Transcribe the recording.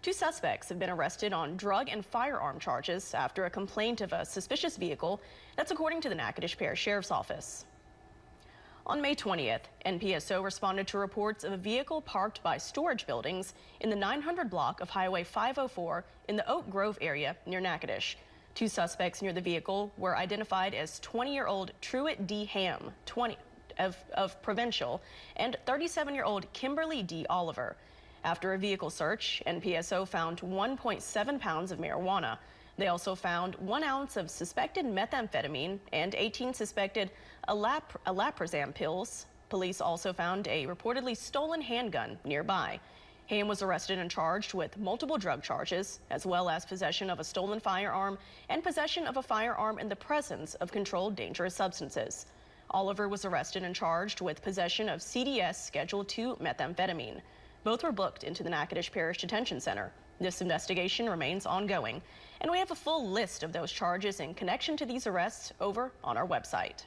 Two suspects have been arrested on drug and firearm charges after a complaint of a suspicious vehicle. That's according to the Natchitoches Parish Sheriff's Office. On May 20th, NPSO responded to reports of a vehicle parked by storage buildings in the 900 block of Highway 504 in the Oak Grove area near Natchitoches. Two suspects near the vehicle were identified as 20-year-old Truett D. Ham, 20 of Provincial, and 37-year-old Kimberly D. Oliver. After a vehicle search, NPSO found 1.7 pounds of marijuana. They also found 1 ounce of suspected methamphetamine and 18 suspected alaprazam pills. Police also found a reportedly stolen handgun nearby. Ham was arrested and charged with multiple drug charges, as well as possession of a stolen firearm and possession of a firearm in the presence of controlled dangerous substances. Oliver was arrested and charged with possession of CDS Schedule II methamphetamine. Both were booked into the Natchitoches Parish Detention Center. This investigation remains ongoing, and we have a full list of those charges in connection to these arrests over on our website.